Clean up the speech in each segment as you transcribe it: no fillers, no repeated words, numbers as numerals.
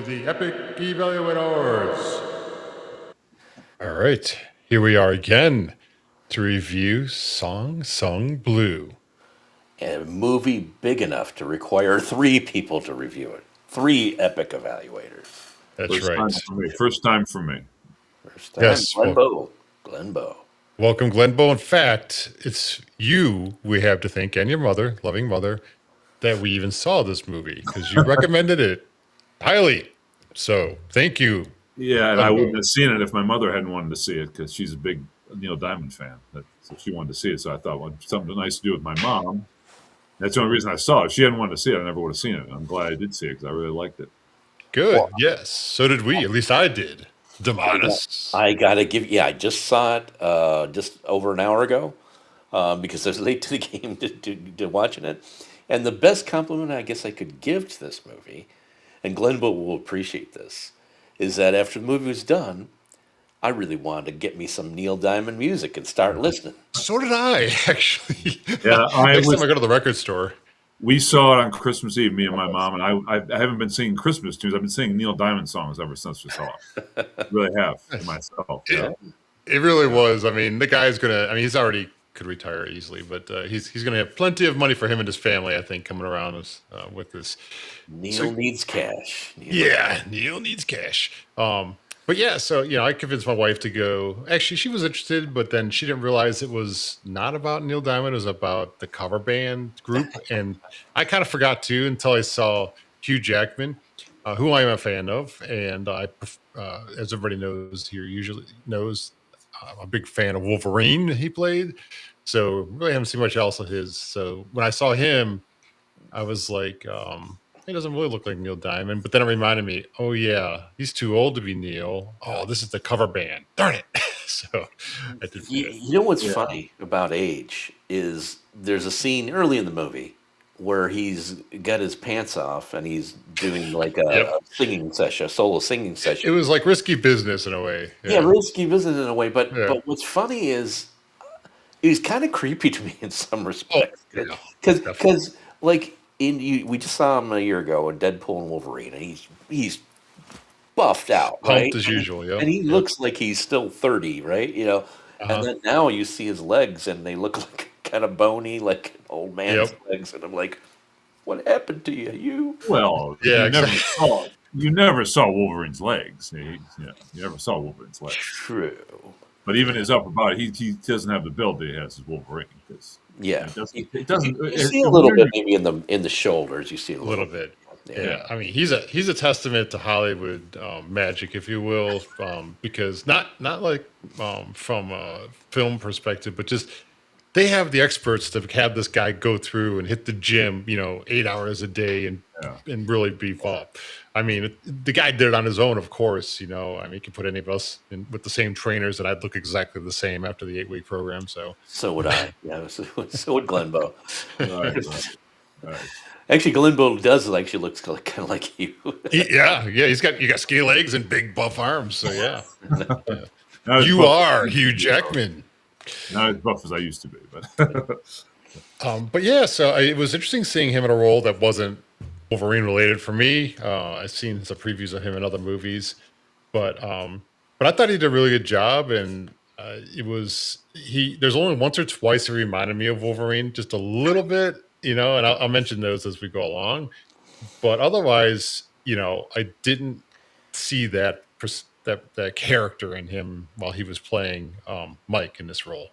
to the Epic Evaluators. All right, here we are again to review Song Sung Blue. A movie big enough to require three people to review it. Three epic evaluators. That's First right. time for me. First time for me. First time, Yes, Glenn Bow. Glenn Bow. welcome, Glenn Bow. In fact, it's you we have to thank and your mother, loving mother, that we even saw this movie because you recommended it highly. So thank you, Yeah, and I Glenn wouldn't Bow. have seen it if my mother hadn't wanted to see it because she's a big Neil Diamond fan. So she wanted to see it. So I thought, well, something nice to do with my mom. That's the only reason I saw it. If she hadn't wanted to see it, I never would have seen it. I'm glad I did see it because I really liked it. Good. Well, Yes, so did we. At least I did. Demonis. I gotta give. Yeah, I just saw it just over an hour ago because I was late to the game to watching it. And the best compliment I guess I could give to this movie, and Glenn Bow will appreciate this, is that after the movie was done, I really wanted to get me some Neil Diamond music and start listening. So did I, actually. Yeah, Next time I go to the record store. We saw it on Christmas Eve, me and my mom, and I haven't been singing Christmas tunes. I've been singing Neil Diamond songs ever since we saw it. Really have to myself. Yeah. It really was. I mean, the guy's gonna. I mean, he's already could retire easily, but he's gonna have plenty of money for him and his family. I think coming around with this. Neil needs cash. Neil needs cash. But yeah, so I convinced my wife to go. Actually, she was interested, but then she didn't realize it was not about Neil Diamond. It was about the cover band group, and I kind of forgot too until I saw Hugh Jackman, who I am a fan of, and as everybody knows here, usually knows, I'm a big fan of Wolverine. He played, so really haven't seen much else of his. So when I saw him, I was like, he doesn't really look like Neil Diamond. But then it reminded me, oh yeah, he's too old to be Neil. Oh, this is the cover band. Darn it. So I did forget. You know what's Yeah. funny about age is there's a scene early in the movie where he's got his pants off and he's doing like a, Yep. a singing session, a solo singing It session. was like risky business in a way. Yeah, risky business in a way, Yeah. but what's funny is he's kind of creepy to me in some Oh, respects yeah. because Definitely. like we just saw him a year ago in Deadpool and Wolverine, and he's buffed out, right? Pumped as usual. Yep. And he Yep. looks like he's still 30, right? And Uh-huh. then now you see his legs and they look like kind of bony, like an old man's Yep. legs. And I'm like, what happened to you? Well, Yeah, you never saw Wolverine's legs. You never saw Wolverine's legs. True. But even his upper body, he doesn't have the build that he has as Wolverine. Yeah. It doesn't. You see a little bit maybe in the shoulders. You see a little bit. Yeah. Yeah, I mean he's a testament to Hollywood magic, if you will, because not like from a film perspective, but just they have the experts to have this guy go through and hit the gym, 8 hours a day Yeah. and really beef up. I mean, the guy did it on his own, of course. I mean, you could put any of us in with the same trainers, and I'd look exactly the same after the 8-week program. So So would I. Yeah. So would Glenn Bow. Right. Actually, Glenn Bow does actually looks kind of like you. yeah, you got skinny legs and big buff arms. So yeah, Not as you buff- are Hugh Jackman. Not as buff as I used to be, but But yeah, so it was interesting seeing him in a role that wasn't Wolverine related for me. I've seen some previews of him in other movies, but I thought he did a really good job, and it was he. There's only once or twice he reminded me of Wolverine, just a little bit, and I'll mention those as we go along. But otherwise, I didn't see that character in him while he was playing Mike in this role.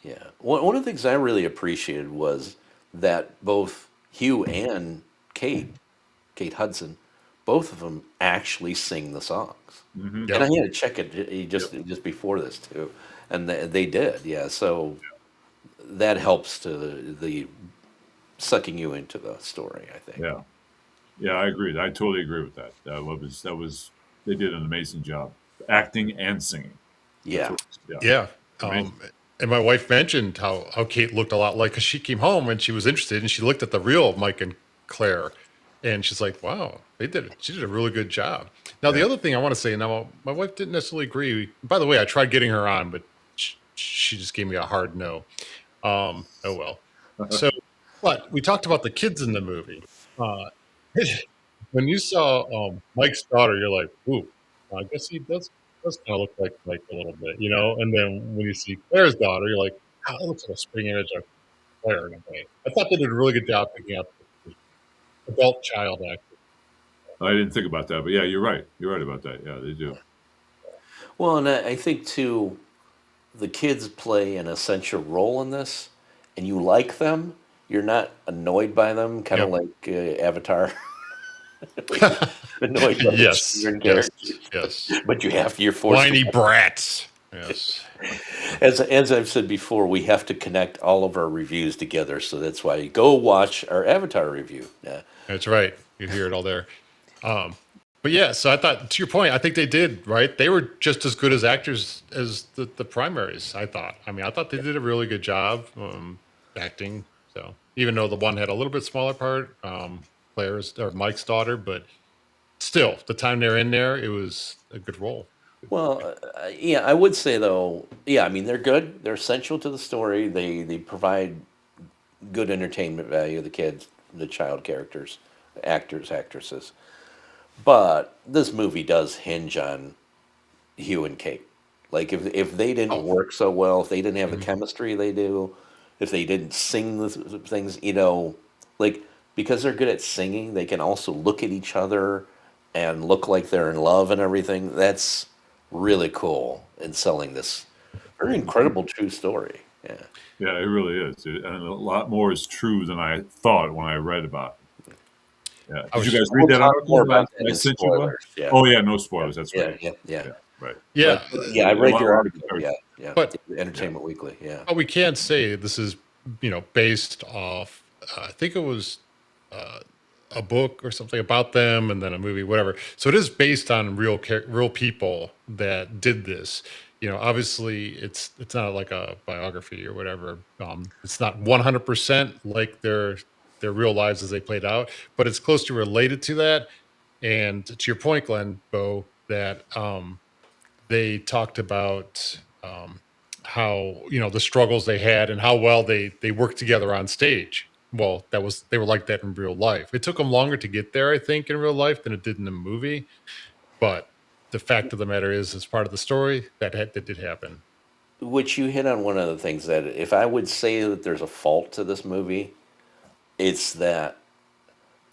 Yeah. One of the things I really appreciated was that both Hugh and Kate Hudson, both of them actually sing the songs. Mhm. And I Yep. had to check it just before this too, and they did. Yeah. So that helps to the sucking you into the story, I think. yeah, I agree. I totally agree with that. That was they did an amazing job acting and singing. Yeah. Yeah. Amazing. And my wife mentioned how Kate looked a lot like, because she came home and she was interested and she looked at the real Mike and Claire, and she's like, wow, she did a really good job. Now, the Yeah. other thing I want to say, now, my wife didn't necessarily agree. By the way, I tried getting her on, but she just gave me a hard no. Oh well. So, but we talked about the kids in the movie. Uh, when you saw Mike's daughter, you're like, ooh, I guess he does kind of look like Mike a little bit, you know. And then when you see Claire's daughter, you're like, oh, that looks like a spring image of Claire in a way. I thought they did a really good job picking out the adult child actor. I didn't think about that, but yeah, you're right. You're right about that. Yeah, they do. Well, and I think too, the kids play an essential role in this, and you like them. You're not annoyed by them, kind of Yep. like Avatar, where you're annoyed by the Yes. children Yes. characters, Yes. but you're forced Whiny to. brats. Yes. As I've said before, we have to connect all of our reviews together, so that's why go watch our Avatar review. Yeah. That's right. You hear it all there. Um, but yeah, so I thought, to your point, I think they did, right? They were just as good as actors as the primaries, I thought. I mean, I thought they did a really good job acting. So even though the one had a little bit smaller part, Claire's or Mike's daughter, but still, the time they're in there, it was a good role. Well, yeah, I would say though, yeah, I mean they're good. They're essential to the story. They provide good entertainment value. The kids, the child characters, actors, actresses. But this movie does hinge on Hugh and Kate. Like if they didn't Oh, work so well, if they didn't have the mhm. chemistry they do, if they didn't sing the things, like because they're good at singing, they can also look at each other and look like they're in love and everything. That's really cool in selling this very incredible true story. Yeah. Yeah, it really is, and a lot more is true than I thought when I read about it. Yeah, I did you was, guys read We'll that talk more article about that that I in sent you? Bob? spoilers. Yeah. Oh yeah, no spoilers. That's Yeah. right. Yeah. Yeah. Yeah, right. yeah, But yeah, I A read lot, a your lot of article. comparison. Yeah. Yeah. but Yeah, Entertainment Weekly. Yeah. we can't say this is, based off, I think it was uh, a book or something about them and then a movie, whatever. So it is based on real people that did this. Obviously it's not like a biography or whatever. It's not 100% like their real lives as they played out, but it's close to related to that. And to your point, Glenn, Bo, that they talked about how the struggles they had and how well they worked together on stage. Well, they were like that in real life. It took them longer to get there, I think, in real life than it did in the movie. But the fact of the matter is, it's part of the story that did happen. Which you hit on one of the things that if I would say that there's a fault to this movie, it's that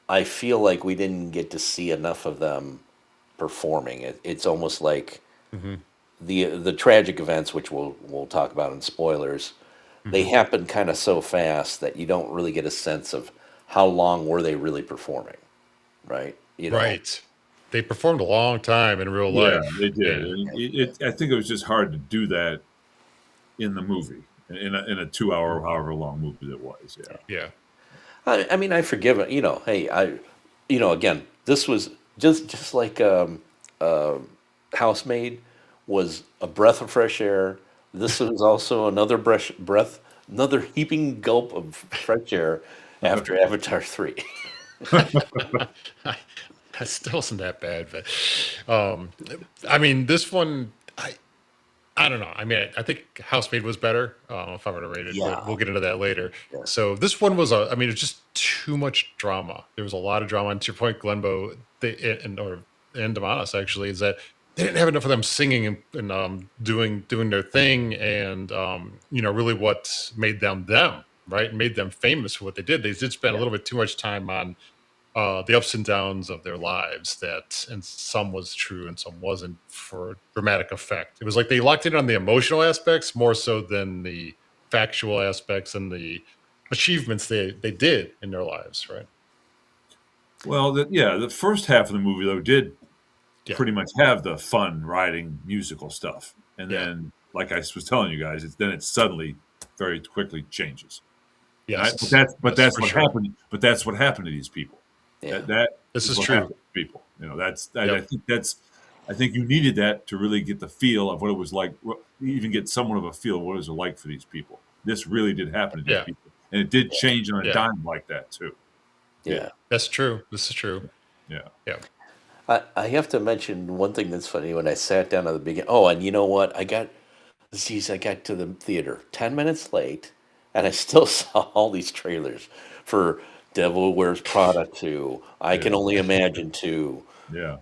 I feel like we didn't get to see enough of them performing. It's almost like Hmm. the tragic events, which we'll talk about in spoilers, they Hmm. happen kind of so fast that you don't really get a sense of how long were they really performing, right? Right. They performed a long time in real yeah, they life, did. and And I think it was just hard to do that in the movie, in a 2 hour, however long movie that was. Yeah, yeah, I mean, I forgive it. Hey, again, this was just like Housemaid was a breath of fresh air. This was also another another heaping gulp of fresh air after Avatar 3. that still wasn't that bad, but um, I mean, this one, I don't know. I mean, I think Housemaid was better, if I were to rate it, but Yeah, we'll get into that later. yeah, So this one I mean, it's just too much drama. There was a lot of drama. And to your point, Glenbow, and Demonis actually, is that they didn't have enough of them singing and doing their thing, and really what made them, right? Made them famous for what they did. They did spend a yeah, little bit too much time on the ups and downs of their lives, and some was true and some wasn't for dramatic effect. It was like they locked in on the emotional aspects more so than the factual aspects and the achievements they did in their lives, right? well, the first half of the movie though did Yeah. pretty much have the fun riding musical stuff, and Yeah. then, like I was telling you guys, it suddenly very quickly changes. And Yes. but Yes, that's for what sure. happened. But that's what happened to these people. yeah. That This is is what true. happened to people. I Yep. think I think you needed that to really get the feel of what it was like. Even get somewhat of a feel of what it was like for these people. This really did happen to these Yeah. people, and it did Yeah, change on a Yeah. dime like that too. Yeah, yeah. That's true. This is true. yeah. Yeah. I have to mention one thing that's funny when I sat down at the beginning. Oh, and you know what? I got to the theater 10 minutes late, and I still saw all these trailers for Devil Wears Prada 2, I Yeah. Can Only Imagine 2, Yeah.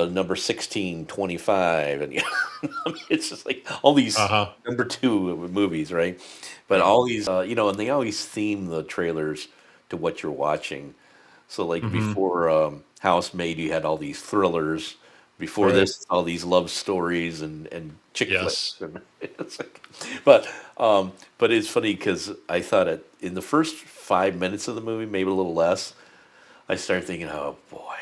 number 1625, and it's just like all these Uh-huh. number two movies, right? But Right. all these, and they always theme the trailers to what you're watching. So like Hmm. before Housemaid, you had all these thrillers. Before Right. this, all these love stories and chick flicks. Yes. And it's like, but but it's funny because I thought in the first 5 minutes of the movie, maybe a little less, I started thinking, oh boy,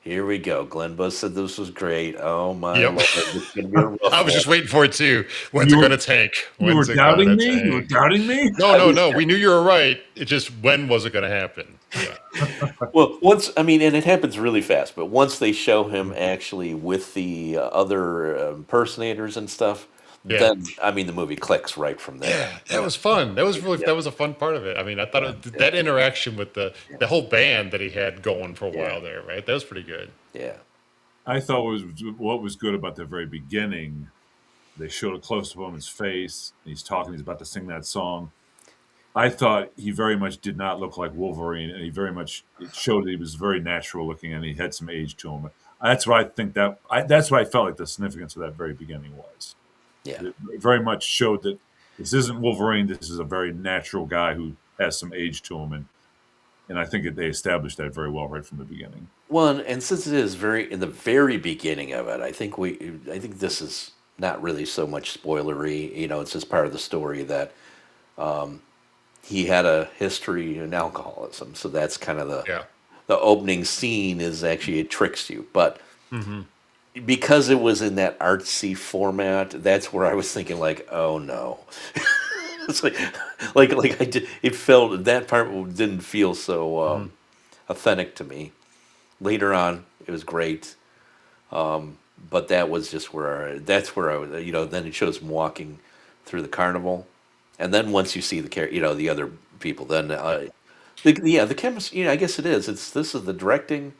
here we go. Glenn Buzz said this was great. Oh my Yep. lord, this is gonna be a rough I was one. just waiting for it too. When's You it were gonna tank? you were When's it doubting gonna me? You were tank? doubting me? No, I no, was no. We knew you were right. It just when was it gonna happen? Yeah. well once I mean, and it happens really fast. But once they show him actually with the other impersonators and stuff, Yeah. then I mean the movie clicks right from there. Yeah, that Yeah, was fun. yeah, That was a fun part of it. I mean, I thought yeah, yeah, that interaction with the whole band that he had going for a yeah, while there, right? That was pretty good. yeah. I thought what was good about the very beginning. They showed a close up on his face. And he's talking. He's about to sing that song. I thought he very much did not look like Wolverine, and he very much it showed that he was very natural looking, and he had some age to him. That's what I think that's what I felt like the significance of that very beginning was. Yeah. It very much showed that this isn't Wolverine. This is a very natural guy who has some age to him, and I think that they established that very well right from the beginning. Well, and since it is very in the very beginning of it, I think this is not really so much spoilery. It's just part of the story that he had a history in alcoholism. So that's kind of Yeah. the opening scene is actually it tricks you. But Hmm. because it was in that artsy format, that's where I was thinking like, oh no. It's like I did. It felt that part didn't feel so Hmm. authentic to me. Later on, it was great. But that was just that's where I was, then it shows him walking through the carnival. And then once you see the other people, then, the chemistry, I guess it is. This is the directing,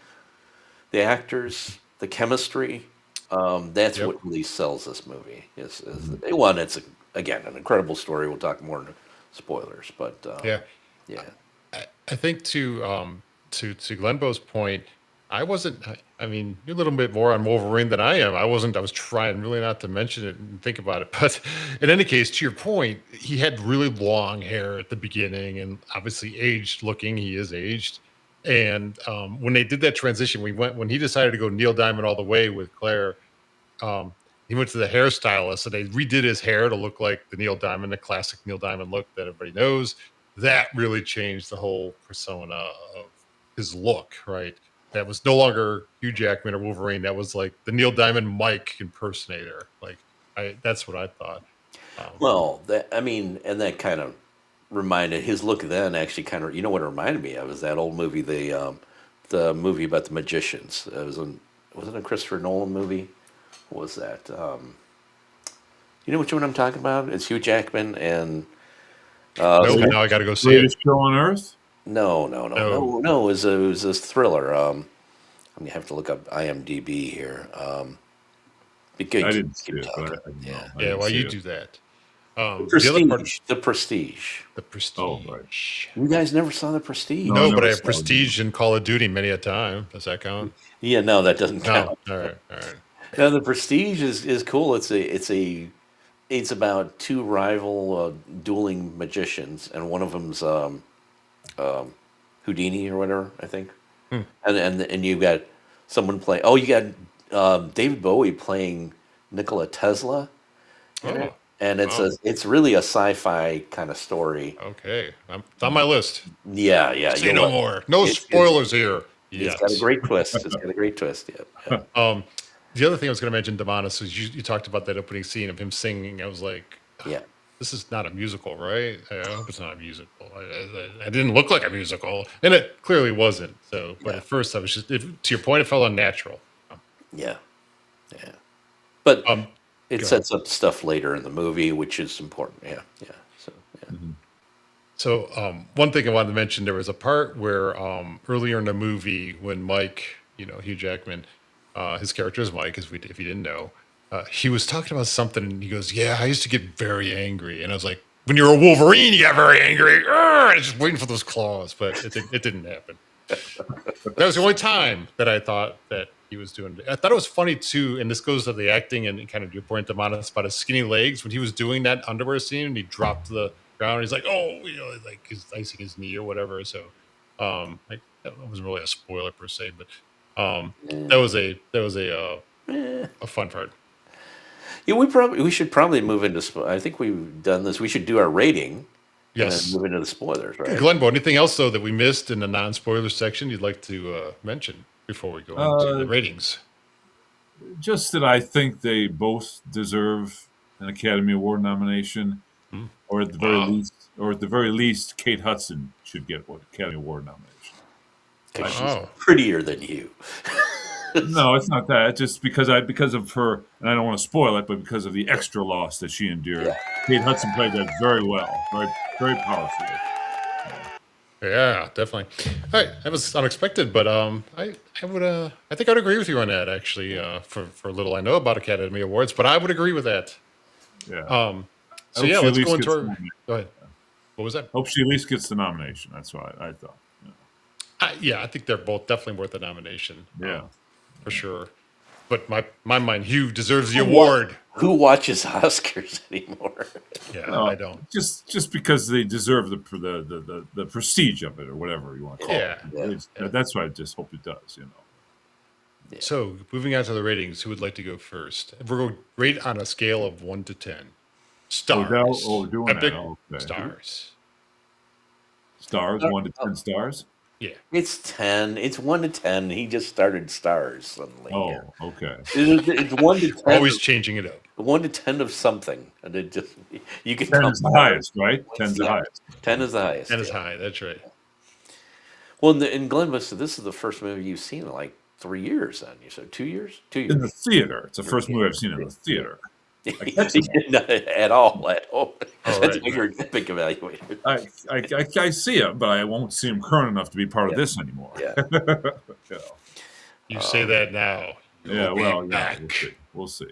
the actors, the chemistry. That's Yep. what really sells this movie is Mhm. one, it's again, an incredible story. We'll talk more in spoilers, but, Yeah. yeah, I think to Glenbo's point, I wasn't. I mean, you're a little bit more on Wolverine than I am. I wasn't. I was trying really not to mention it and think about it. But in any case, to your point, he had really long hair at the beginning, and obviously aged looking. He is aged. And when they did that transition, when he decided to go Neil Diamond all the way with Claire. Um, he went to the hairstylist, and they redid his hair to look like the Neil Diamond, the classic Neil Diamond look that everybody knows. That really changed the whole persona of his look, right? That was no longer Hugh Jackman or Wolverine. That was like the Neil Diamond Mike impersonator. Like that's what I thought. Um, well, I mean, and that kind of reminded his look then actually kind of, what it reminded me of is that old movie, the movie about the magicians. Wasn't a Christopher Nolan movie? What was that? You know which one I'm talking about? It's Hugh Jackman and nope. Great- Now I got to go see it. Greatest show on earth. no, no, no, No. no, no. It was this thriller. I'm gonna have to look up IMDb here. Be good. I Keep, didn't see keep it, but talking. I didn't know. Yeah. I Yeah. didn't While see you it. do that, The the other part, Prestige. The Prestige. the Oh, right. Prestige. You guys never saw The Prestige? No, I No, but never I have saw it. Prestige in Call of Duty many a time. Does that count? Yeah, no, that doesn't No. count. All right. All right. No, The Prestige is cool. It's about two rival dueling magicians, and one of them's Houdini or whatever, I think. Hmm. And you got someone play. Oh, you got David Bowie playing Nikola Tesla in it, Oh. and Wow. it's really a sci-fi kind of story. Okay. It's on my list. Yeah, yeah. Say no more. No spoilers here. It's got a Yes. great twist. It's got a great twist. Yeah, yeah. Um, the other thing I was going to mention, Demonis, is you talked about that opening scene of him singing. I was like, Yeah. this is not a musical, right? I hope it's not a musical. I didn't look like a musical, and it clearly wasn't. So, but Yeah. at first, I was just, to your point, it felt unnatural. Yeah, yeah. But Um, it go ahead. sets up stuff later in the movie, which is important. Yeah, yeah. So yeah, Mhm. So, one thing I wanted to mention, there was a part where earlier in the movie when Mike, Hugh Jackman, his character is Mike, if you didn't know, he was talking about something, and he goes, "Yeah, I used to get very angry," and I was like, when you're a Wolverine, you got very angry. Just waiting for those claws, but it didn't happen. That was the only time that I thought that he was doing it. I thought it was funny too, and this goes to the acting and kind of your point, Demonis, about his skinny legs when he was doing that underwear scene and he dropped to the ground. He's like, "Oh, like he's icing his knee or whatever." So, like that wasn't really a spoiler per se, but that was a fun part. Yeah, we should probably move into. I think we've done this. We should do our rating and then Yes, move into the spoilers, right? Glenbo. Anything else though that we missed in the non-spoiler section you'd like to mention before we go into the ratings? Just that I think they both deserve an Academy Award nomination, Hmm. or at the very least, Kate Hudson should get one Academy Award nomination. Because she's Wow. prettier than you. No, it's not that. It's just because of her, and I don't want to spoil it, but because of the extra loss that she endured, Yeah. Kate Hudson played that very well, very, very powerfully. Yeah, definitely. All right, that was unexpected, but I would I think I'd agree with you on that actually. For a little I know about Academy Awards, but I would agree with that. Yeah. So hope yeah, she let's at least go gets into our. nominated. Go ahead. What was that? Hope she at least gets the nomination. That's what I thought. Yeah, I think they're both definitely worth a nomination. Yeah. For sure. But my mind, Hugh deserves the Who wa- award. Who watches Oscars anymore? Yeah, Well, I don't. just because they deserve the prestige of it, or whatever you want to call Yeah. it. That's what I just hope it does. So moving on to the ratings, who would like to go first? We're going to rate on a scale of 1 to 10. Stars. we're doing that. Epic Okay. stars. Stars, 1 to 10 stars. Yeah. It's 10. It's 1 to 10. He just started stars suddenly. Oh, Yeah. okay. It's 1 to 10. Always changing it up. 1 to 10 of something. And it just, you can 10 count is the highest, right? 10's the Yeah. highest. 10 is the highest. That is yeah. high. That's right. Well, in Glenn said this is the first movie you've seen in like 3 years then. You said 2 years? 2 years. In the theater. It's the first movie I've seen in the theater. catch them Not at all. At all. That's right. why you're an epic evaluator. I see him, but I won't see him current enough to be part of Yeah. this anymore. Yeah. You know. You say that now. Yeah, You'll be well, yeah, back. we'll see.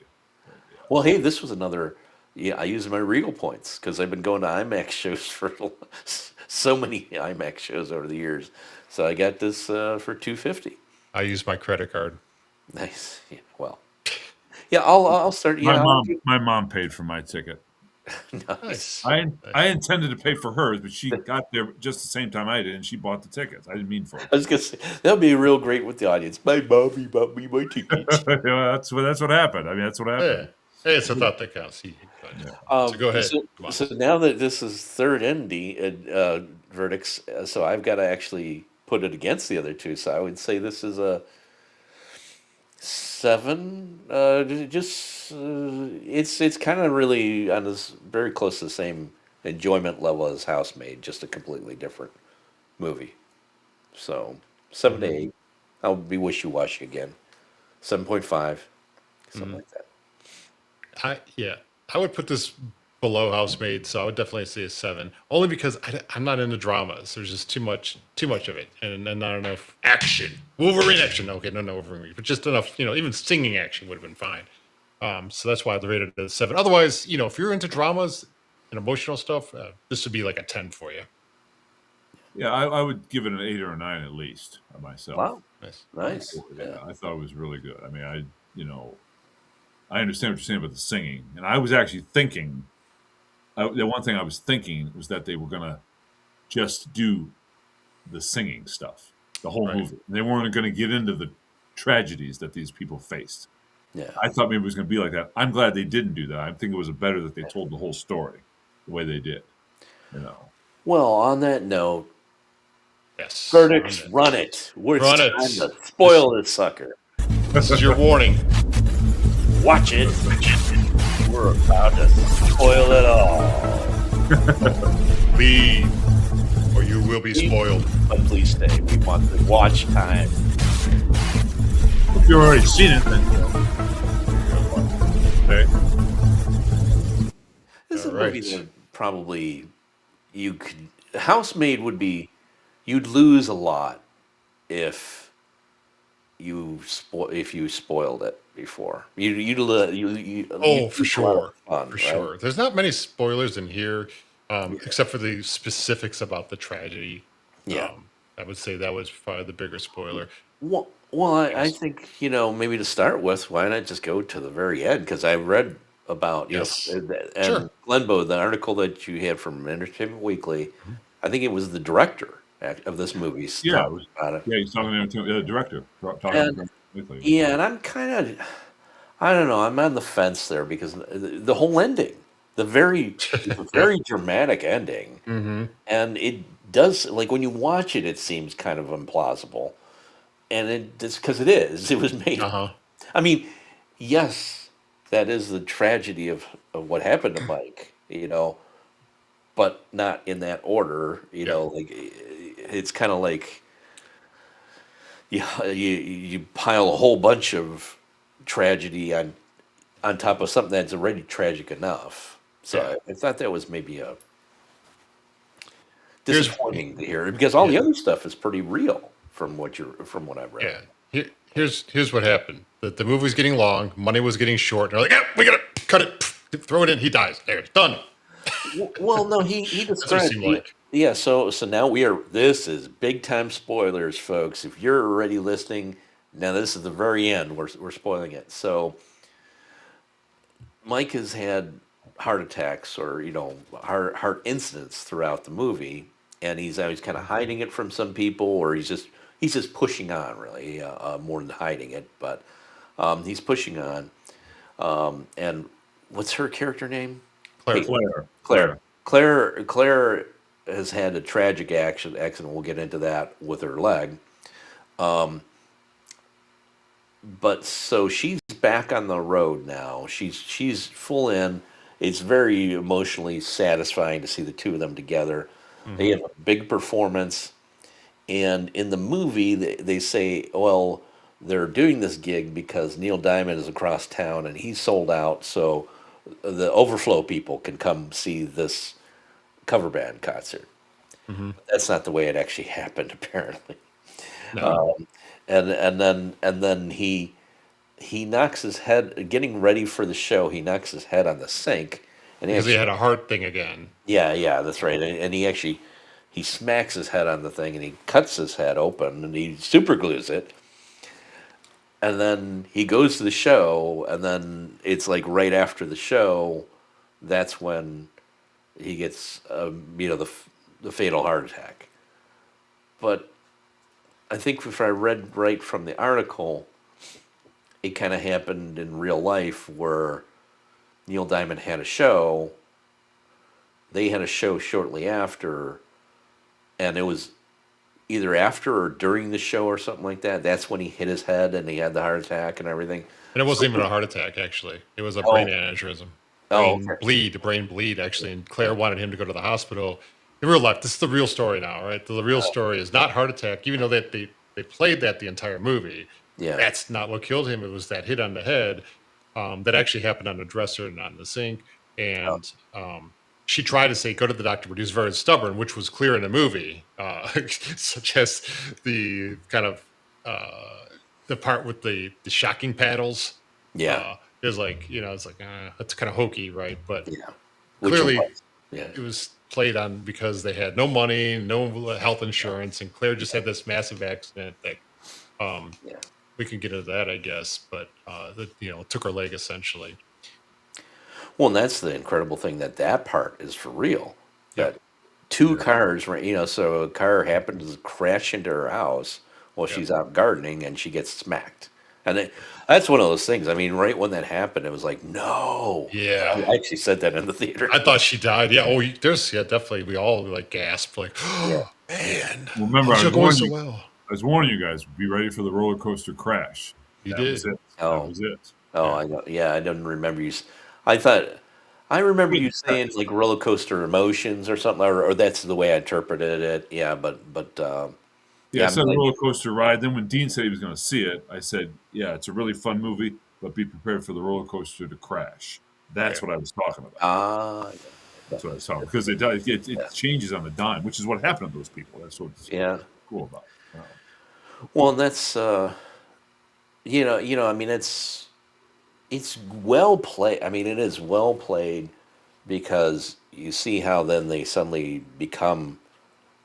Well, hey, this was another. Yeah, I use my Regal points because I've been going to IMAX shows for so many IMAX shows over the years. So I got this for $250. I use my credit card. Nice. Yeah, well, yeah, I'll start. Yeah, My mom paid for my ticket. Nice. I intended to pay for hers, but she got there just the same time I did, and she bought the tickets. I didn't mean for it. I was gonna say that'll be real great with the audience. My mommy bought me my tickets. That's what happened. I mean, that's what happened. Hey, it's a thought that counts. So go ahead. So now that this is third ND verdicts, so I've got to actually put it against the other two. So I would say this is a 7. It's kind of really on this very close to the same enjoyment level as Housemaid, just a completely different movie. So 7 to 8. I'll be wishy-washy again. 7.5, something like that. I would put this below Housemaid, so I would definitely say a 7. Only because I'm not into dramas. There's just too much of it, and not enough action. Wolverine action, okay, no Wolverine, but just enough. Even singing action would have been fine. So that's why I rated it as 7. Otherwise, if you're into dramas and emotional stuff, this would be like a 10 for you. Yeah, I would give it an 8 or a 9 at least myself. Wow, Nice. nice. I thought it was really good. I mean, I understand what you're saying about the singing, and I was actually thinking. The one thing I was thinking was that they were gonna just do the singing stuff, the whole Right. movie. They weren't going to get into the tragedies that these people faced. Yeah. I thought maybe it was going to be like that. I'm glad they didn't do that. I think it was better that they told the whole story the way they did. Well, on that note, Yes. verdicts, run it. It's Run it. time to spoil this sucker. This is your warning. Watch it. We're about to spoil it all. Leave, or you will be spoiled. But please stay. We want the watch time. If you've already seen it, then okay. This is a All right. movie that probably you could. Housemaid would be. You'd lose a lot if you spoiled it before. You Oh, for sure. fun, For right? sure. There's not many spoilers in here. except for the specifics about the tragedy. Yeah. Um, I would say that was probably the bigger spoiler. Well, I Yes. think, maybe to start with, why not just go to the very end? Because I read about, Yes. and Sure. Glenbow, the article that you had from Entertainment Weekly, Mhm. I think it was the director of this movie Yeah, it talking was, about it. yeah, he's talking to the director, talking And to Weekly. yeah, and I'm kind of, I don't know, I'm on the fence there because the whole ending, it's a Yeah. very dramatic ending. Hmm. And it does, like when you watch it, it seems kind of implausible. And it's because it is. It was made. Uh-huh. I mean, yes, that is the tragedy of what happened to Mike, but not in that order, Yeah. like it's kind of like you pile a whole bunch of tragedy on top of something that's already tragic enough. So Yeah. I thought that was maybe a Here's disappointing to hear because all yeah. the other stuff is pretty real from what I've read. Yeah. Here's what happened. The movie was getting long, money was getting short. They're like, yeah, we gotta cut it. Throw it in. He dies. There, done. Well, no, he That's what it described. seemed like. Yeah, so now we are. This is big time spoilers, folks. If you're already listening, now this is the very end. We're spoiling it. So Mike has had heart attacks or heart incidents throughout the movie, and he's always kind of hiding it from some people, or he's just pushing on really more than hiding it. But he's pushing on. And what's her character name? Claire. Caitlin. Claire, Claire. Claire. Claire has had a tragic accident. We'll get into that with her leg. Um, but so she's back on the road now. She's full in. It's very emotionally satisfying to see the two of them together. They Hmm. have a big performance, and in the movie they say, well, they're doing this gig because Neil Diamond is across town and he's sold out, so the overflow people can come see this cover band concert. Hmm. That's not the way it actually happened, apparently. No, Um, and then he knocks his head getting ready for the show. He knocks his head on the sink, and he because he actually, had a heart thing again. yeah, that's right. And he smacks his head on the thing, and he cuts his head open, and he super glues it. And then he goes to the show, and then it's like right after the show, that's when he gets the fatal heart attack. But I think if I read right from the article, it kind of happened in real life where Neil Diamond had a show. They had a show shortly after, and it was either after or during the show or something like that. That's when he hit his head and he had the heart attack and everything. And it So, wasn't even a heart attack, actually. It was a brain oh, aneurysm, oh, okay. brain bleed, actually. And Claire wanted him to go to the hospital. In real life, this is the real story now, right? The real Oh, story is not heart attack, even though they played that the entire movie. yeah, That's not what killed him. It was that hit on the head that actually happened on the dresser, not in the sink. oh, And she tried to say, go to the doctor, but he was very stubborn, which was clear in the movie, such as the kind of the part with the shocking paddles. yeah, Is like, it's like, that's kind of hokey, right? But yeah. Which it clearly was. Yeah, it was played on because they had no money, no health insurance, and Claire just had this massive accident that um, yeah. we can get into that, I guess, but that took her leg essentially. Well, and that's the incredible thing that part is for real. Yep. That two Yeah. cars, right? So a car happens to crash into her house while Yep. she's out gardening, and she gets smacked. And that's one of those things. I mean, right when that happened, it was like, no. Yeah. I actually said that in the theater. I thought she died. Yeah. Oh, there's definitely. We all like gasped, like, Yeah, oh man, Well, remember, things are going so well. I was warning you guys. Be ready for the roller coaster crash. You That was did. it. That Oh, was it. oh, Yeah. I know. Yeah, I didn't remember you. I thought I remember Wait, you saying like roller coaster emotions or something, or that's the way I interpreted it. Yeah, but yeah, I yeah, I'm said glad. roller coaster ride. Then when Dean said he was going to see it, I said, "Yeah, it's a really fun movie, but be prepared for the roller coaster to crash." That's Okay. what I was talking about. Ah, That's what I was talking because it does. It yeah, changes on the dime, which is what happened to those people. That's what's yeah. cool about it. Well, and that's I mean, it's well played. I mean, it is well played, because you see how then they suddenly become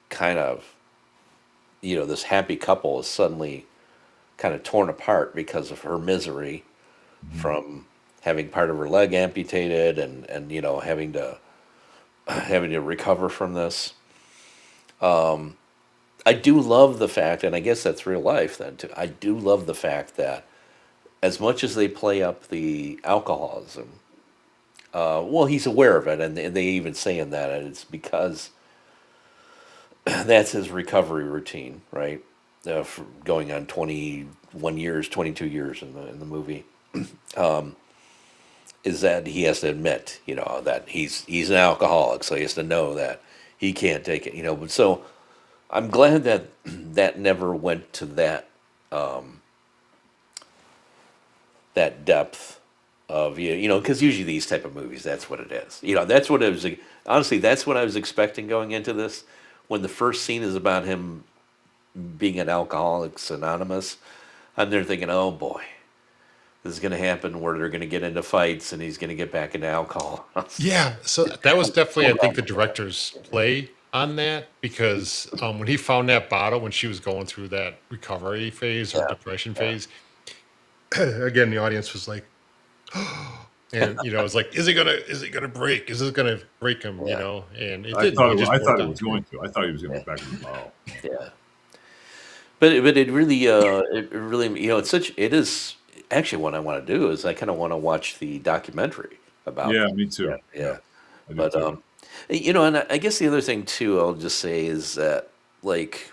kind of, this happy couple is suddenly kind of torn apart because of her misery Mhm. from having part of her leg amputated, and having to recover from this. I do love the fact, and I guess that's real life then too. I do love the fact that as much as they play up the alcoholism, well, he's aware of it, and they even say in that it's because that's his recovery routine, right? For going on 21 years, 22 years in the movie, is that he has to admit, that he's an alcoholic, so he has to know that he can't take it, But so I'm glad that that never went to that depth of, because usually these type of movies, that's what it is. That's what it was. Honestly, that's what I was expecting going into this. When the first scene is about him being an Alcoholics Anonymous, I'm there thinking, oh boy, this is going to happen where they're going to get into fights and he's going to get back into alcohol. Yeah, so that was definitely, I think, the director's play on that because when he found that bottle when she was going through that recovery phase or Yeah, depression yeah, phase, again, the audience was like, and it's like, is it gonna break? Is it gonna break him? yeah, And it didn't. He just I poured thought it down was through. going to. I thought he was going to yeah, get back in the bottle. Yeah. yeah. But it really, it is actually what I want to do is I kind of want to watch the documentary about. Yeah, me Yeah, too. Yeah, yeah. I do But too. and I guess the other thing too, I'll just say is that, like,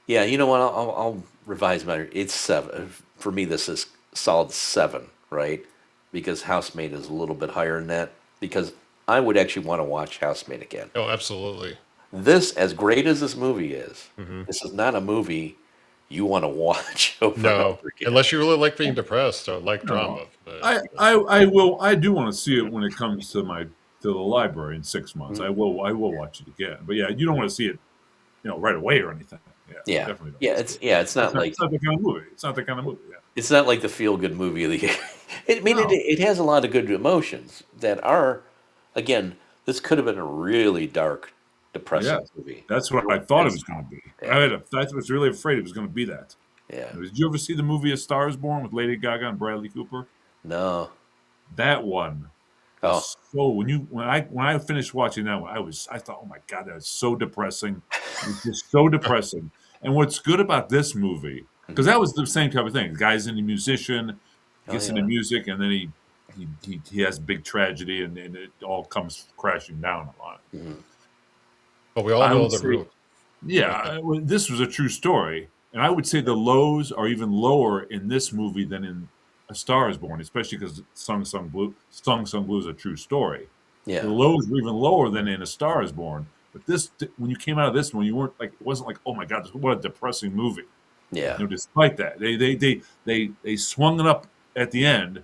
yeah, you know what? I'll revise my. It's seven for me. This is solid seven, right? Because Housemaid is a little bit higher than that. Because I would actually want to watch Housemaid again. Oh, absolutely. This, as great as this movie is, Hmm. this is not a movie you want to watch over and No, over again. unless you really like being depressed or like No, drama. But I do want to see it when it comes to the library in 6 months. Mhm. I will watch it again. But yeah, you don't want to see it, right away or anything. Yeah, you Yeah, definitely don't yeah. want to see It's it. yeah. It's not like It's not the kind of movie. It's not the kind of movie. Yeah. it's not like the feel good movie of the year. I mean, it No. it has a lot of good emotions that are, again, this could have been a really dark, Yeah. depressing movie. That's what I thought it was going to be. Yeah, I was really afraid it was going to be that. yeah. Did you ever see the movie A Star Is Born with Lady Gaga and Bradley Cooper? No. That one Oh, was so when I finished watching that one, I thought, oh my god, that was so depressing. It was just so depressing. And what's good about this movie, because mhm. that was the same type of thing. The guy's into musician, Oh gets into yeah. music, and then he has big tragedy, and it all comes crashing down a lot. Mhm. but we all I know would the say, root. yeah, well, this was a true story, and I would say the lows are even lower in this movie than in A Star Is Born, especially because Sung Sung Blue is a true story. The Yeah, lows were even lower than in A Star Is Born. But when you came out of this one, you weren't like, it wasn't like, oh my god, what a depressing movie. yeah, Despite that, they swung it up at the end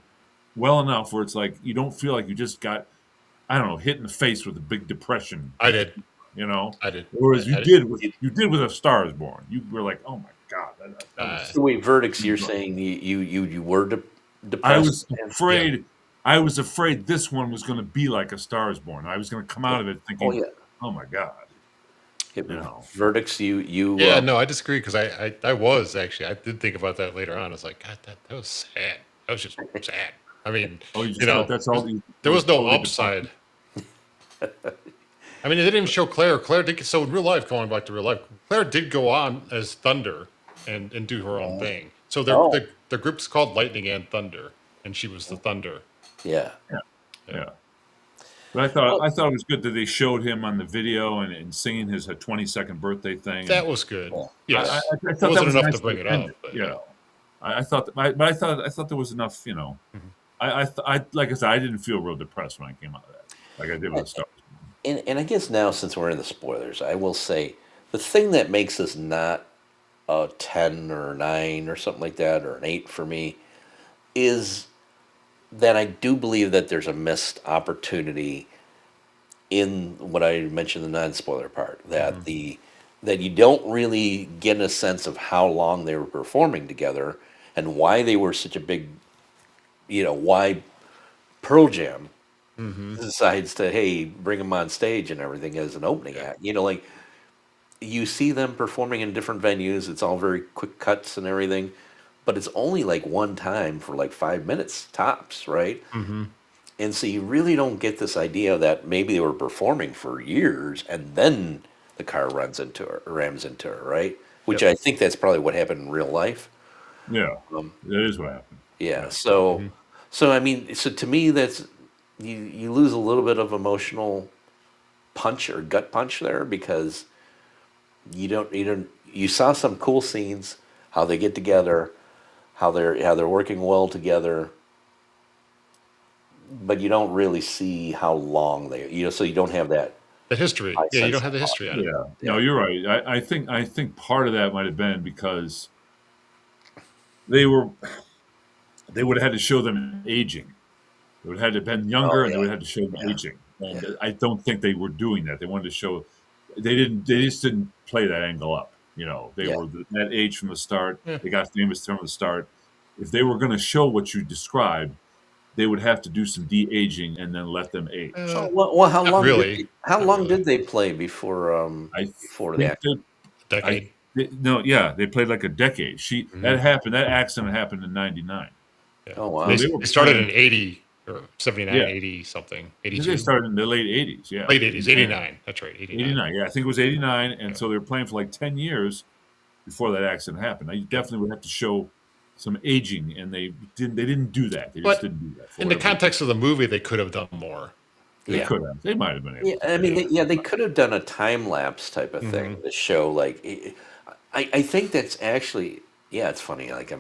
well enough where it's like you don't feel like you just got, I don't know, hit in the face with a big depression. I did. You know, I did. whereas I did. you did with A Star Is Born. You were like, oh my god, that Uh, was. so wait, verdicts. You're saying you were I depressed? was And, yeah. afraid. I was afraid this one was going to be like A Star Is Born. I was going to come yeah. out of it Oh thinking, yeah. oh my god, Yeah, you know. verdicts. Yeah, no, I disagree because I was actually I did think about that later on. I was like, God, that was sad. That was just sad. I mean, Oh, you just thought that's all. That there was was no totally depressing. upside. I mean, they didn't even show Claire. Claire did so in real life. Going back to real life, Claire did go on as Thunder and do her own thing. So Oh the group's called Lightning and Thunder, and she was the Thunder. yeah. Yeah, Yeah, yeah. But Well, I thought it was good that they showed him on the video and singing his 22nd birthday thing, and that was good. yeah, I, yeah. I, Yes, I it thought that wasn't was enough to nicely bring it up, ended. but You yeah. know, I thought, but I thought there was enough. Mhm. Like I said, I didn't feel real depressed when I came out of that, like I did with the Star Wars. And I guess now, since we're in the spoilers, I will say the thing that makes this not a 10 or a 9 or something like that, or an 8 for me, is that I do believe that there's a missed opportunity in what I mentioned, the non-spoiler part, Mhm. that you don't really get a sense of how long they were performing together and why they were such a big, why Pearl Jam, Hmm. decides to, hey, bring him on stage and everything as an opening Yeah. act. Like you see them performing in different venues. It's all very quick cuts and everything, but it's only like one time for like 5 minutes tops, right? Hmm. And so you really don't get this idea that maybe they were performing for years and then the car rams into her, right? Which Yep. I think that's probably what happened in real life. Yeah, Um, that is what happened. yeah. Yeah. So, Hmm. I mean, so to me, that's you lose a little bit of emotional punch or gut punch there because you saw some cool scenes, how they get together, how they're working well together, but you don't really see how long so you don't have that The history. high Yeah, you don't sense have of the history on it. Yeah. No, yeah. you're right. I think part of that might have been because they were they would have had to show them aging. They would have had to have been Oh younger, and they yeah, would have had to show them yeah, aging. yeah, And I don't think they were doing that. They wanted to show they didn't. They just didn't play that angle up. They yeah, were that age from the start. Yeah. They got famous from the start. If they were going to show what you described, they would have to do some de aging and then let them age. Uh, well, how Not long did really. they, how Not long really. did they play before I before the think accident? that A I decade. no, yeah, they played like a decade. Hmm. That happened. That accident happened in '99. Yeah. Oh They So wow, they were they started playing. in 80 or 79, Yeah, 80 something, I think they 82, started in the late '80s. Yeah, late 80s, 89. That's right, 89. 89. Yeah, I think it was 89, and Yeah. so they were playing for like 10 years before that accident happened. Now, you Yep. definitely would have to show some aging, and they didn't. They didn't do that. They just But didn't do that for in the whatever reason. context of the movie, they could have done more. They yeah. could have. They might have been Yeah, able to I do mean, Yeah. that. they could have done a time lapse type of thing Hmm. to show like I think that's actually yeah, it's funny. Like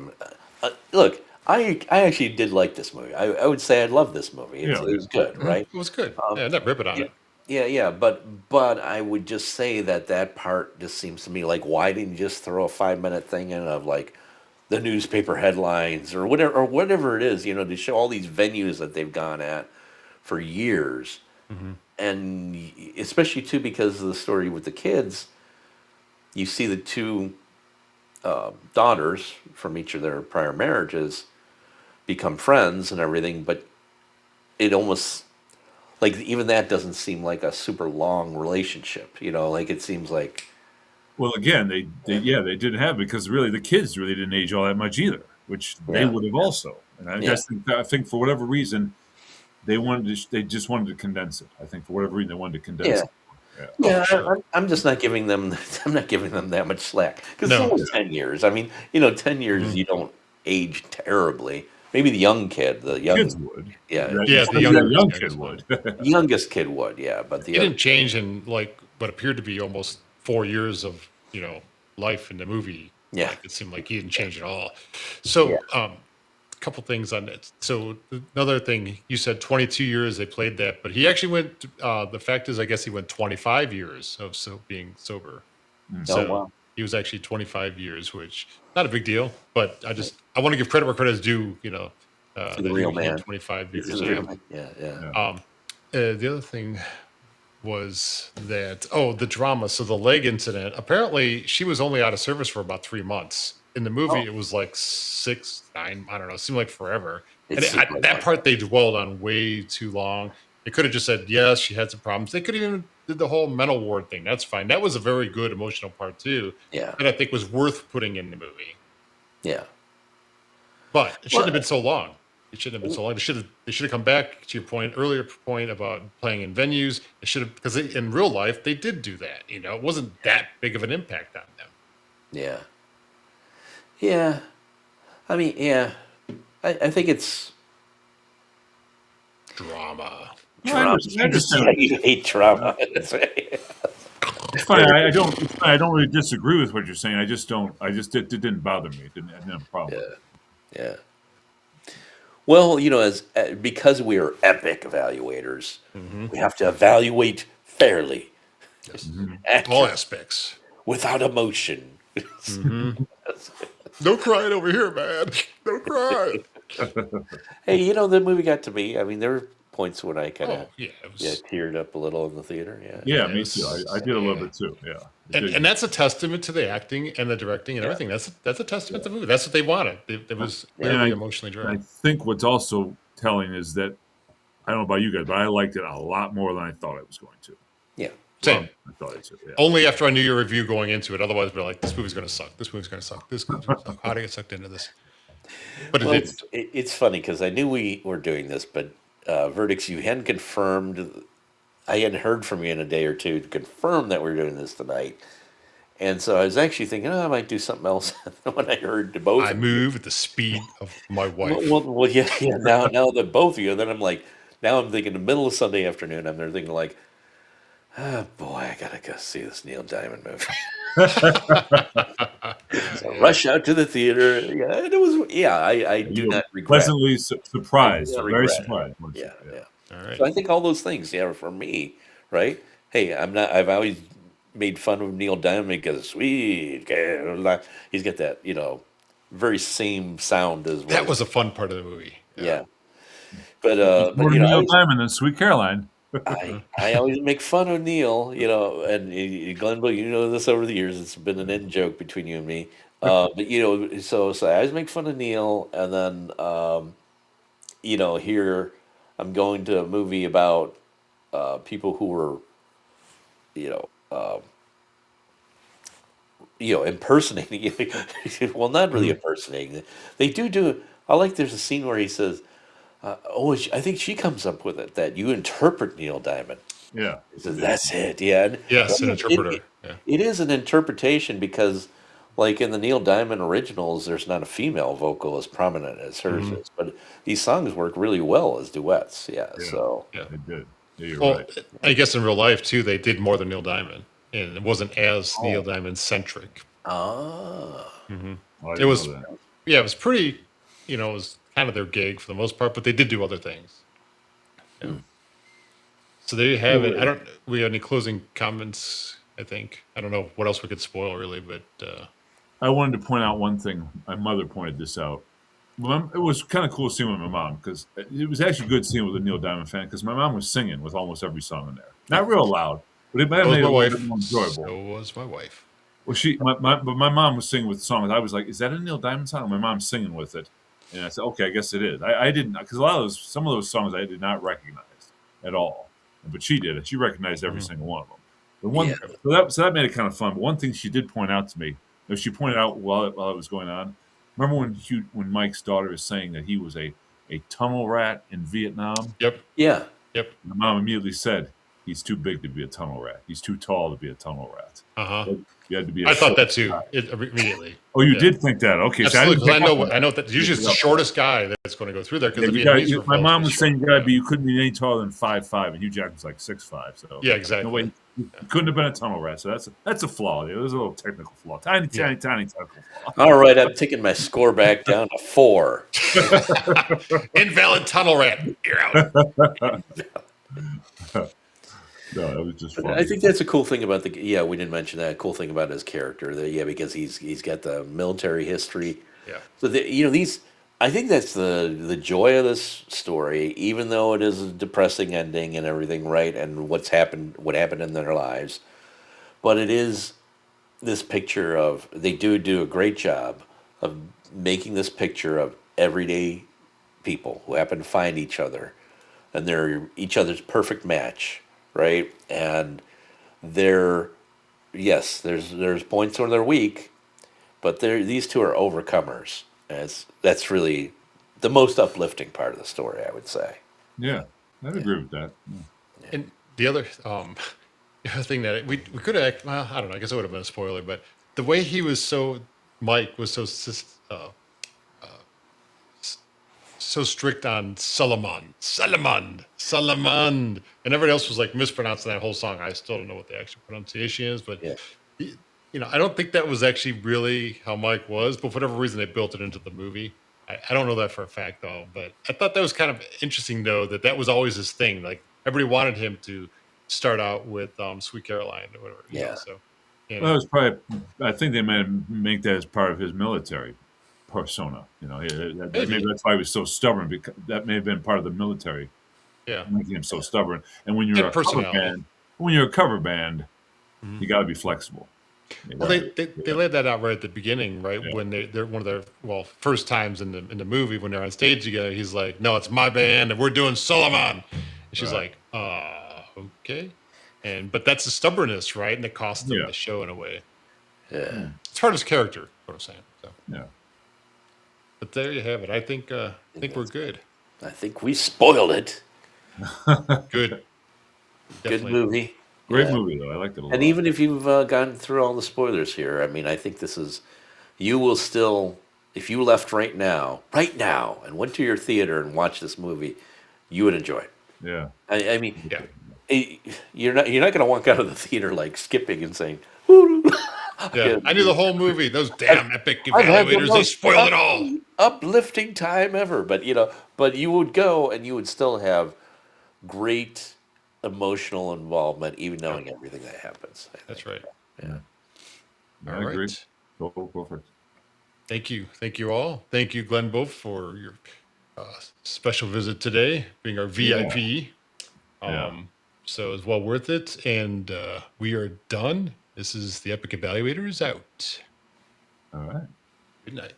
look, I actually did like this movie. I would say I love this movie. It Yeah, was good, Hmm. right? It was good. Um, Yeah, not ripping on yeah, it. yeah. But I would just say that part just seems to me like why didn't you just throw a 5 minute thing in of like the newspaper headlines or whatever it is, to show all these venues that they've gone at for years Hmm. and especially too because of the story with the kids, you see the two daughters from each of their prior marriages become friends and everything, but it almost like even that doesn't seem like a super long relationship, like it seems like well, again, they didn't have it because really the kids really didn't age all that much either, which they yeah, would have also. And I yeah, just think for whatever reason they just wanted to condense it. I think for whatever reason they wanted to condense yeah. it. Yeah, Oh, Yeah, sure. I'm just not giving them. I'm not giving them that much slack because it's No. only 10 years. I mean, 10 years Hmm. you don't age terribly. Maybe the young kid, the kids young, would. yeah, Yeah, the Especially a youngest, young kid youngest one. would. youngest kid would, yeah, but the He other, didn't change in like what appeared to be almost 4 years of life in the movie. yeah, Like it seemed like he didn't change at all. yeah, So, a couple things on it. So another thing you said 22 years they played that, but he actually went. The fact is, I guess he went 25 years of being sober. Mm. oh So wow, he was actually 25 years, which not a big deal. But I want to give credit where credit is due. to the That real he had man, 25 to years. the Yeah. real man, yeah, yeah, Yeah. The other thing was that the drama. So the leg incident. Apparently, she was only out of service for about 3 months. In the movie, oh, it was like 6, 9. I don't know. It seemed like forever. it And seemed like that that, part they dwelled on way too long. They could have just said yes, she had some problems. They could even did the whole mental ward thing. That's fine. That was a very good emotional part too. yeah, That I think was worth putting in the movie. yeah. But it shouldn't Well, have been so long. It shouldn't have been so long. They should have come back to your earlier point about playing in venues. It should have because in real life they did do that. It wasn't that big of an impact on them. yeah, yeah. I mean, yeah. I think it's Drama. No, I drama. understand. You hate drama. That's right. It's fine. I don't. It's fine. I don't really disagree with what you're saying. I just don't. It didn't bother me. I didn't have a problem with Yeah, it. yeah. Well, as because we are epic evaluators, Hmm. we have to evaluate fairly, Yes. Mhm. All accurate, aspects. without emotion. Hmm. No crying over here, man. No crying. Hey, the movie got to me. I mean, there were points when I kind of Oh yeah, it yeah was. teared up a little in the theater. Yeah, Yeah, Yeah, it me too. I was. did a little Yeah. bit too. Yeah, it And did. and that's a testament to the acting and the directing and yeah, everything. That's a testament Yeah. to the movie. That's what they wanted. It was yeah, And clearly emotionally I driven. think what's also telling is that I don't know about you guys, but I liked it a lot more than I thought I was going to. Yeah. Same. I thought it. Yeah. Only after I knew your review going into it. Otherwise, we're like, this movie's going to suck. This movie's going to suck. This movie's going to suck. How do I get sucked into this? But it Well, didn't. it's funny because I knew we were doing this, but verdicts you hadn't confirmed. I hadn't heard from you in a day or two to confirm that we are doing this tonight. And so I was actually thinking, I might do something else when I heard both I of you. move at the speed of my wife. Well, yeah. Now that both of you, then I'm like, now I'm thinking the middle of Sunday afternoon. I'm there thinking like, oh boy, I gotta go see this Neil Diamond movie. So rush out to the theater. Yeah, and it was. Yeah, I do You were not regret. pleasantly surprised, I do not very regret it. surprised. weren't you? Yeah. All right. So I think all those things, yeah, for me, right? Hey, I'm not. I've always made fun of Neil Diamond because sweet, Caroline. He's got that, very same sound as That what. was a fun part of the movie. Yeah. But More you know, Neil Diamond than Sweet Caroline. I always make fun of Neil, and Glenville, you know this over the years. It's been an in joke between you and me. But so I always make fun of Neil, and then here I'm going to a movie about people who were, you know, um, impersonating. Well, not really impersonating. They do. I like. There's a scene where he says, I think she comes up with it that you interpret Neil Diamond. Yeah. He says, that's it. Yeah. Yes, an It, interpreter. Yeah. it is an interpretation because, like in the Neil Diamond originals, there's not a female vocal as prominent as hers is. But these songs work really well as duets. Yeah. Yeah. So, Yeah. They did. Yeah, you're Well, right. I guess in real life too, they did more than Neil Diamond, and it wasn't as Oh. Neil Diamond centric. ah. Oh, I It didn't was, know that. yeah, it was pretty. It was kind of their gig for the most part, but they did do other things. Yeah. So there you have it. I don't. We have any closing comments? I think I don't know what else we could spoil really, but I wanted to point out one thing. My mother pointed this out. It was kind of cool seeing with my mom because it was actually good seeing with a Neil Diamond fan because my mom was singing with almost every song in there. Not real loud, but it so was made it my a wife. little bit more enjoyable. So was my wife. Well, but my mom was singing with songs. I was like, "Is that a Neil Diamond song?" And my mom's singing with it, and I said, "Okay, I guess it is." I didn't because some of those songs I did not recognize at all, but she did, and she recognized every single one of them. The one, Yeah. so that made it kind of fun. But one thing she did point out to me, she pointed out while it was going on. Remember when Mike's daughter was saying that he was a tunnel rat in Vietnam? Yep. Yeah. Yep. My mom immediately said, "He's too big to be a tunnel rat. He's too tall to be a tunnel rat." Uh huh. You had to be. I thought that too. Immediately. Oh, you Yeah. did think that? Okay, so Absolutely, because didn't pick up on I know that usually it's the shortest guy that's going to go through there because Yeah, the Vietnamese were my mom relatively was saying short. you couldn't be any taller than 5'5", and Hugh Jackman's like 6'5". So Yeah, exactly. No way, you couldn't have been a tunnel rat. So that's a flaw. It was a little technical flaw, tiny technical flaw. All right. I'm taking my score back down to 4. Invalid tunnel rat. You're out. No, that was just But fun. I think that's a cool thing about we didn't mention that cool thing about his character. Because he's got the military history. Yeah. So I think that's the joy of this story, even though it is a depressing ending and everything, right? And what happened in their lives, but it is this picture of they do a great job of making this picture of everyday people who happen to find each other, and they're each other's perfect match, right? And they're yes, there's points where they're weak, but these two are overcomers. And that's really the most uplifting part of the story, I would say. Yeah, I'd agree with that. And the other the other thing that we could have, well, I don't know, I guess it would have been a spoiler, but the way Mike was so strict on Salamand, and everybody else was like mispronouncing that whole song. I still don't know what the actual pronunciation is, but Yeah. I don't think that was actually really how Mike was, but for whatever reason, they built it into the movie. I don't know that for a fact though, but I thought that was kind of interesting though, that was always his thing. Like everybody wanted him to start out with Sweet Caroline or whatever. Yeah. So, Well, it was probably. I think they might make that as part of his military persona. Maybe that's why he was so stubborn. Because that may have been part of the military yeah. making him so stubborn. And when you're And a cover personality. band, you got to be flexible. Well, they laid that out right at the beginning, right? Yeah. When they're one of their first times in the movie when they're on stage together. He's like, "No, it's my band, and we're doing Solomon." And she's Right. like, okay." But that's the stubbornness, right? And it cost them Yeah. the show in a way. Yeah. It's part of his character, what I'm saying. So, Yeah. but there you have it. I think we're good. I think we spoiled it. Good. Good Definitely. movie. Great Yeah. movie though. I liked it a lot. And even if you've gone through all the spoilers here, I mean, I think this is, you will still, if you left right now, and went to your theater and watched this movie, you would enjoy it. Yeah. I mean, Yeah. you're not going to walk out of the theater like skipping and saying, Yeah. I knew the whole movie. Those damn epic I've had the evaluators, they most spoiled it all. uplifting time ever. But but you would go and you would still have great emotional involvement, even knowing everything that happens. I That's think. right. Yeah. I All agree. right. Go for it. Thank you. Thank you all. Thank you, Glenn Both, for your special visit today, being our VIP. Yeah. So it was well worth it. And we are done. This is the Epic Evaluators out. All right. Good night.